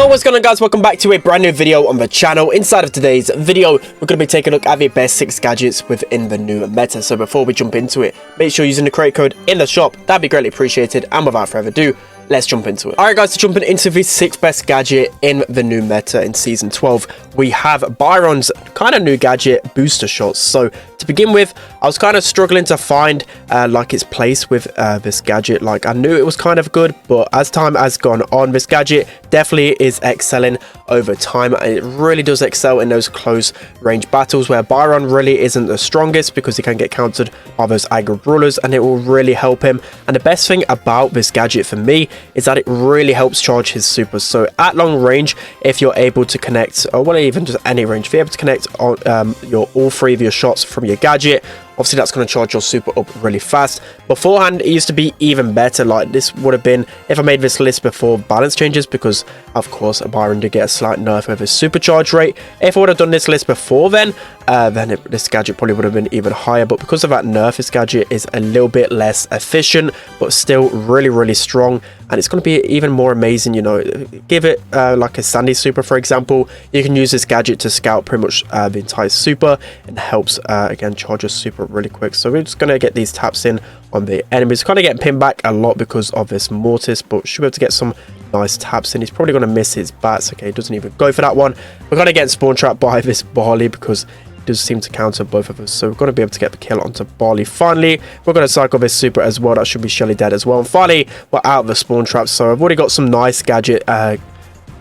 Yo, what's going on, guys? Welcome back to a brand new video on the channel. Inside of today's video, we're going to be taking a look at the best 6 gadgets within the new meta. So before we jump into it, make sure you're using the create code in the shop. That'd be greatly appreciated. And without further ado, let's jump into it. Alright guys, so jumping into the 6th best gadget in the new meta in Season 12, we have Byron's kind of new gadget, Booster Shots. So to begin with, I was kind of struggling to find like its place with this gadget. Like, I knew it was kind of good, but as time has gone on, this gadget definitely is excelling over time. And it really does excel in those close range battles where Byron really isn't the strongest because he can get countered by those aggro brawlers, and it will really help him. And the best thing about this gadget for me is that it really helps charge his supers. So at long range, if you're able to connect, or well, even just any range, if you're able to connect on all 3 of your shots from your gadget, obviously that's going to charge your super up really fast. Beforehand, it used to be even better. Like, this would have been, if I made this list before balance changes, because of course Byron did get a slight nerf with his supercharge rate. If I would have done this list before then this gadget probably would have been even higher, but because of that nerf, this gadget is a little bit less efficient, but still really strong. And it's going to be even more amazing, you know. Give it like a Sandy super, for example. You can use this gadget to scout pretty much the entire super, and helps again charge your super really quick. So we're just going to get these taps in on the enemies. Kind of getting pinned back a lot because of this Mortis, but should be able to get some nice taps in. He's probably going to miss his bats. Okay, he doesn't even go for that one. We're going to get spawn trapped by this Barley because does seem to counter both of us, so we're going to be able to get the kill onto Barley. Finally, we're going to cycle this super as well. That should be Shelly dead as well. And finally, we're out of the spawn trap, so I've already got some nice gadget kind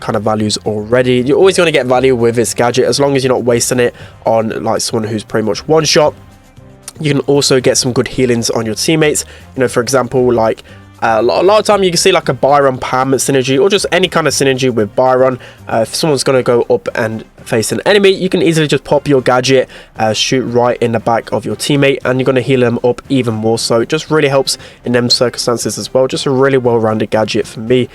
of values already. You're always going to get value with this gadget as long as you're not wasting it on like someone who's pretty much one shot. You can also get some good healings on your teammates, you know, for example, like a lot of time you can see like a Byron Pam synergy, or just any kind of synergy with Byron. If someone's going to go up and face an enemy, you can easily just pop your gadget, shoot right in the back of your teammate, and you're going to heal them up even more. So it just really helps in them circumstances as well. Just a really well-rounded gadget for me.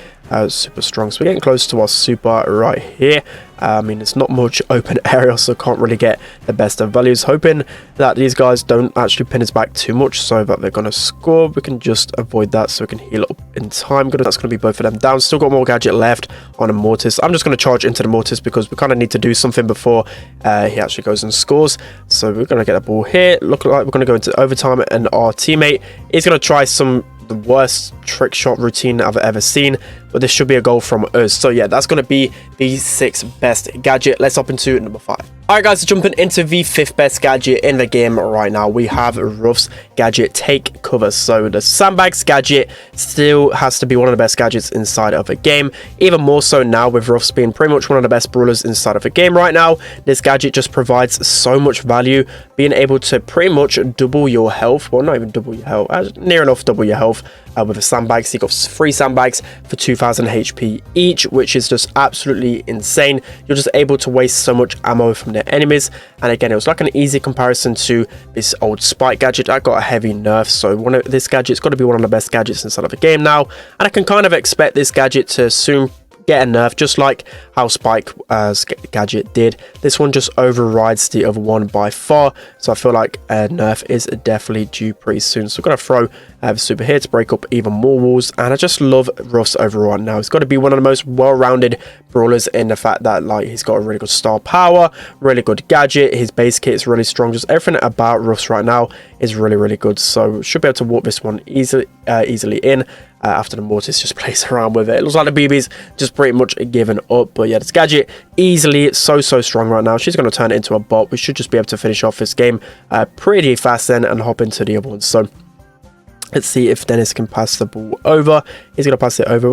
Super strong. So we're getting close to our super right here. I mean, it's not much open area, so can't really get the best of values. Hoping that these guys don't actually pin us back too much so that they're going to score. We can just avoid that so we can heal up in time. That's going to be both of them down. Still got more gadget left on a Mortis. I'm just going to charge into the Mortis because we kind of need to do something before he actually goes and scores. So we're going to get the ball here. Look like we're going to go into overtime, and our teammate is going to try the worst trick shot routine I've ever seen, but this should be a goal from us. So yeah, that's going to be the 6th best gadget. Let's hop into number 5. Alright guys, so jumping into the 5th best gadget in the game right now, we have Ruffs gadget, Take Cover. So the sandbags gadget still has to be one of the best gadgets inside of a game, even more so now with Ruffs being pretty much one of the best brawlers inside of a game right now. This gadget just provides so much value, being able to pretty much double your health, well, not even double your health, near enough double your health with the sandbags. You got 3 sandbags for 2000 HP each, which is just absolutely insane. You're just able to waste so much ammo from their enemies. And again, it was like an easy comparison to this old Spike gadget that got a heavy nerf. So this gadget's got to be one of the best gadgets inside of the game now, and I can kind of expect this gadget to soon get a nerf, just like how Spike gadget did. This one just overrides the other one by far, so I feel like a nerf is definitely due pretty soon. So we're going to throw the super here to break up even more walls, and I just love Ruffs overall now. He's got to be one of the most well-rounded brawlers in the fact that like he's got a really good star power, really good gadget, his base kit is really strong. Just everything about Ruffs right now is really good, so should be able to walk this one easily in. After the Mortis just plays around with it. It looks like the BB's just pretty much given up. But yeah, this gadget easily so strong right now. She's going to turn it into a bot. We should just be able to finish off this game pretty fast then and hop into the other one. So let's see if Dennis can pass the ball over. He's going to pass it over.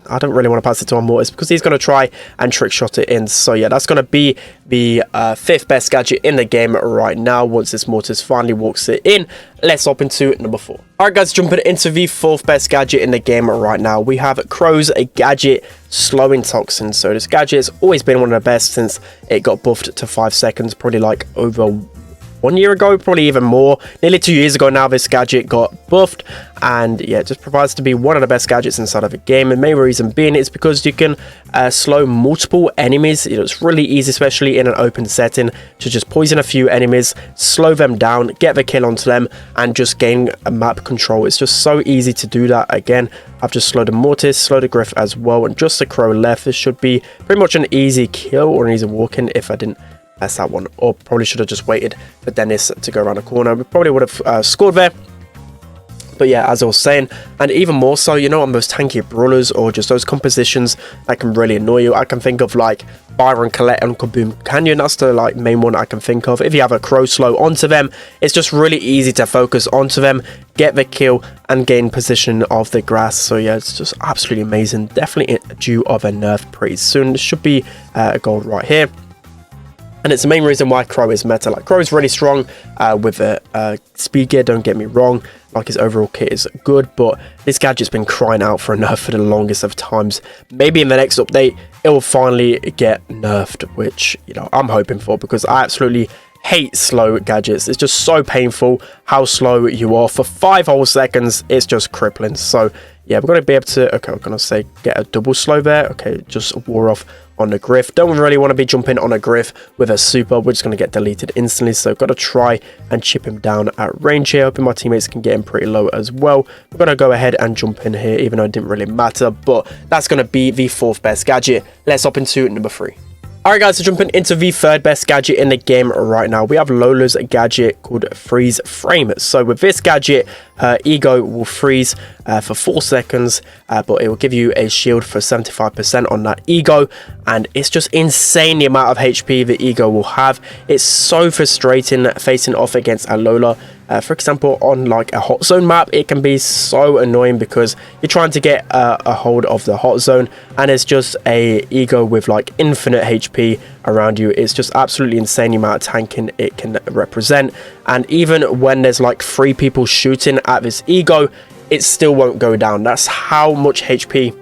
I don't really want to pass it to our Mortis because he's going to try and trick shot it in. So yeah, that's going to be the 5th best gadget in the game right now. Once this Mortis finally walks it in, let's hop into number 4. Alright guys, jumping into the 4th best gadget in the game right now, we have Crow's gadget, Slowing Toxin. So this gadget has always been one of the best since it got buffed to 5 seconds, probably like over 1 year ago, probably even more, nearly 2 years ago now. This gadget got buffed, and yeah, it just provides to be one of the best gadgets inside of the game. And the main reason being is because you can slow multiple enemies. You know, it's really easy, especially in an open setting, to just poison a few enemies, slow them down, get the kill onto them, and just gain a map control. It's just so easy to do that. Again, I've just slowed the Mortis, slowed the Griff as well, and just the Crow left. This should be pretty much an easy kill or an easy walk-in if I didn't mess that one up. Probably should have just waited for Dennis to go around the corner. We probably would have scored there. But yeah, as I was saying, and even more so, you know, on those tanky brawlers or just those compositions that can really annoy you, I can think of like Byron, Colette, and Kaboom Canyon. That's the like main one I can think of. If you have a Crow slow onto them, it's just really easy to focus onto them, get the kill, and gain position of the grass. So yeah, it's just absolutely amazing. Definitely due of a nerf pretty soon. This should be a gold right here. And it's the main reason why Crow is meta. Like, Crow is really strong with the speed gear, don't get me wrong. Like, his overall kit is good, but this gadget's been crying out for a nerf for the longest of times. Maybe in the next update, it will finally get nerfed, which, you know, I'm hoping for, because I absolutely hate slow gadgets. It's just so painful how slow you are. For 5 whole seconds, it's just crippling. So yeah, we're going to be able to, okay, I'm going to say get a double slow there. Okay, just wore off on the Griff. Don't really want to be jumping on a Griff with a super. We're just going to get deleted instantly. So got to try and chip him down at range here. Hoping my teammates can get him pretty low as well. We're going to go ahead and jump in here, even though it didn't really matter. But that's going to be the 4th best gadget. Let's hop into number 3. Alright guys, so jumping into the 3rd best gadget in the game right now, we have Lola's gadget called Freeze Frame. So with this gadget, her ego will freeze for 4 seconds, but it will give you a shield for 75% on that ego, and it's just insane the amount of HP the ego will have. It's so frustrating facing off against a Lola. For example, on like a hot zone map, it can be so annoying because you're trying to get a hold of the hot zone, and it's just a ego with like infinite HP around you. It's just absolutely insane the amount of tanking it can represent. And even when there's like 3 people shooting at this ego, it still won't go down. That's how much HP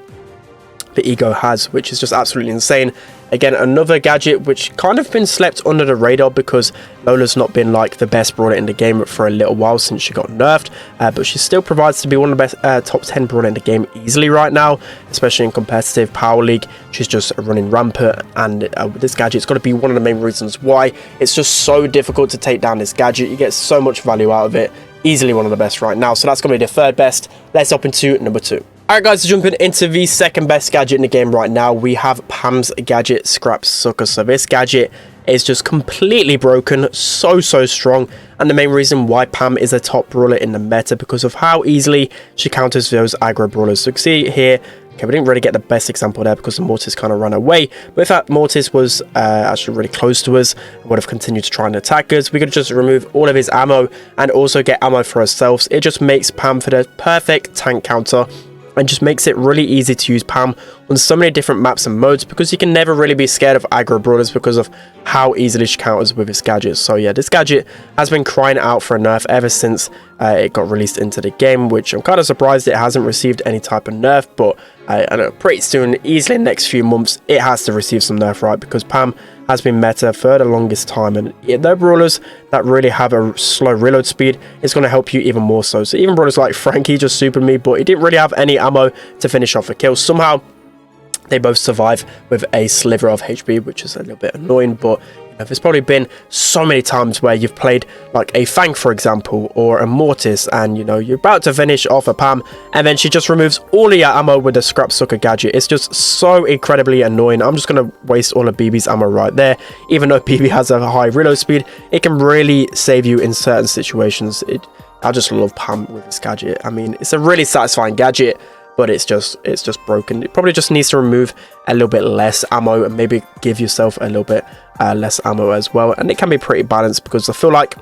the ego has, which is just absolutely insane. Again, another gadget which kind of been slept under the radar because Lola's not been like the best brawler in the game for a little while since she got nerfed, but she still provides to be one of the best top 10 brawler in the game easily right now, especially in competitive Power League. She's just running rampant, and this gadget's got to be one of the main reasons why it's just so difficult to take down this gadget. You get so much value out of it. Easily one of the best right now. So that's going to be the 3rd best. Let's hop into number 2. Alright guys, so jumping into the 2nd best gadget in the game right now, we have Pam's gadget, Scrap Sucker. So this gadget is just completely broken, so strong, and the main reason why Pam is a top brawler in the meta because of how easily she counters those aggro brawlers. So you can see here, okay, we didn't really get the best example there because the Mortis kind of ran away, but if that Mortis was actually really close to us, would have continued to try and attack us, we could just remove all of his ammo and also get ammo for ourselves. It just makes Pam for the perfect tank counter, and just makes it really easy to use Pam on so many different maps and modes, because you can never really be scared of aggro brawlers because of how easily she counters with this gadget. So yeah, this gadget has been crying out for a nerf ever since it got released into the game, which I'm kind of surprised it hasn't received any type of nerf, but I know pretty soon, easily in the next few months, it has to receive some nerf, right? Because Pam has been meta for the longest time, and they're brawlers that really have a slow reload speed. It's going to help you even more so. So even brawlers like Frankie just supered me, but he didn't really have any ammo to finish off a kill. Somehow they both survive with a sliver of HP, which is a little bit annoying, but you know, there's probably been so many times where you've played like a Fang, for example, or a Mortis, and you know, you're about to finish off a Pam, and then she just removes all of your ammo with the Scrap Sucker gadget. It's just so incredibly annoying. I'm just going to waste all of BB's ammo right there. Even though BB has a high reload speed, it can really save you in certain situations. I just love Pam with this gadget. I mean, it's a really satisfying gadget, but it's just broken. It probably just needs to remove a little bit less ammo and maybe give yourself a little bit less ammo as well, and it can be pretty balanced because I feel like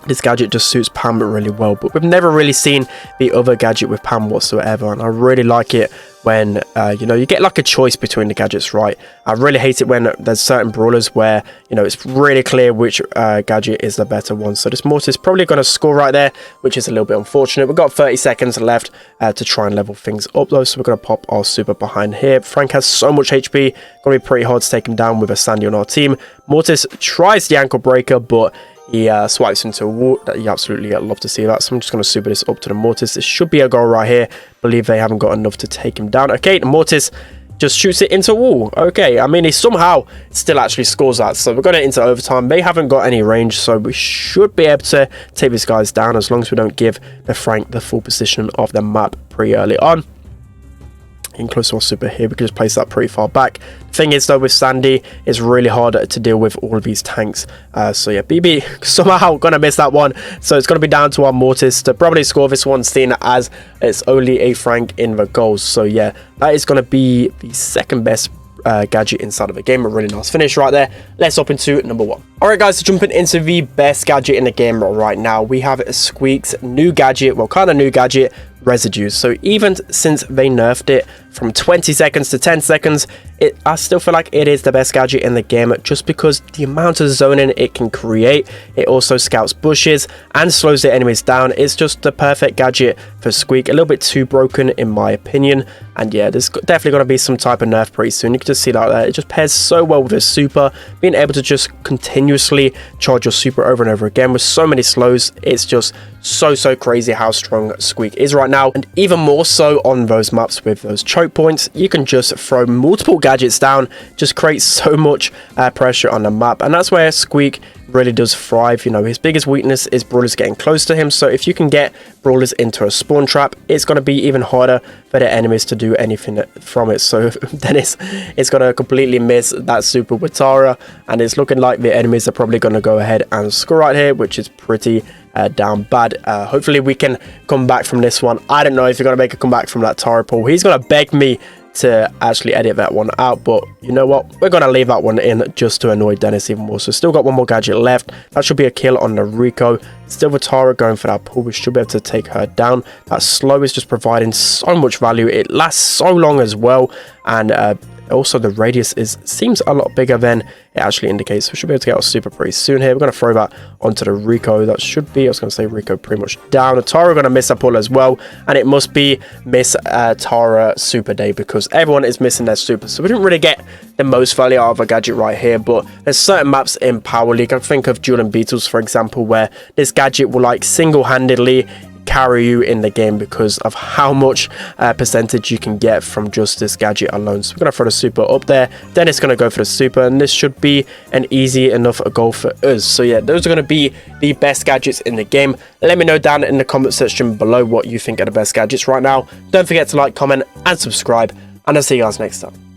this gadget just suits Pam really well, but we've never really seen the other gadget with Pam whatsoever, and I really like it when you know, you get like a choice between the gadgets, right? I really hate it when there's certain brawlers where, you know, it's really clear which gadget is the better one. So this Mortis is probably going to score right there, which is a little bit unfortunate. We've got 30 seconds left to try and level things up though, so we're going to pop our super behind here. Frank has so much HP, going to be pretty hard to take him down with a Sandy on our team. Mortis tries the ankle breaker, but he swipes into a wall. You absolutely love to see that. So I'm just going to super this up to the Mortis. This should be a goal right here. Believe they haven't got enough to take him down. Okay, the Mortis just shoots it into a wall. Okay, I mean, he somehow still actually scores that. So we're going into overtime. They haven't got any range, so we should be able to take these guys down as long as we don't give the Frank the full position of the map pretty early on. In close to our super here, we can just place that pretty far back. Thing is though, with Sandy, it's really hard to deal with all of these tanks. So yeah, BB somehow gonna miss that one. So it's gonna be down to our Mortis to probably score this one, seeing as it's only a Frank in the goals. So yeah, that is gonna be the second best gadget inside of the game. A really nice finish right there. Let's hop into number 1. Alright guys, so jumping into the best gadget in the game right now, we have Squeak's new gadget, well, kind of new gadget, Residues. So even since they nerfed it from 20 seconds to 10 seconds, I still feel like it is the best gadget in the game, just because the amount of zoning it can create. It also scouts bushes and slows the enemies down. It's just the perfect gadget for Squeak. A little bit too broken in my opinion, and yeah, there's definitely going to be some type of nerf pretty soon. You can just see that there. It just pairs so well with his super, being able to just continuously charge your super over and over again with so many slows. It's just so crazy how strong Squeak is right now, and even more so on those maps with those choke points. You can just throw multiple gadgets down, just create so much pressure on the map, and that's where Squeak really does thrive. You know, his biggest weakness is brawlers getting close to him, so if you can get brawlers into a spawn trap, it's going to be even harder for the enemies to do anything from it. So then it's going to completely miss that super with Tara, and it's looking like the enemies are probably going to go ahead and score right here, which is pretty down bad. Hopefully we can come back from this one. I don't know if you're going to make a comeback from that Tara pull. He's going to beg me to actually edit that one out, but you know what, we're gonna leave that one in just to annoy Dennis even more. So still got one more gadget left. That should be a kill on the Rico. Still with Tara going for that pull, we should be able to take her down. That slow is just providing so much value. It lasts so long as well, and also the radius seems a lot bigger than it actually indicates. So we should be able to get our super pretty soon here. We're going to throw that onto the Rico. That should be, I was going to say Rico pretty much down. The Tara going to miss a pull as well, and it must be Miss Tara super day, because everyone is missing their super. So we didn't really get the most value out of a gadget right here, but there's certain maps in Power League. I think of Duel and Beetles, for example, where this gadget will like single-handedly carry you in the game because of how much percentage you can get from just this gadget alone. So we're going to throw the super up there, then it's going to go for the super, and this should be an easy enough goal for us. So yeah, those are going to be the best gadgets in the game. Let me know down in the comment section below what you think are the best gadgets right now. Don't forget to like, comment and subscribe, and I'll see you guys next time.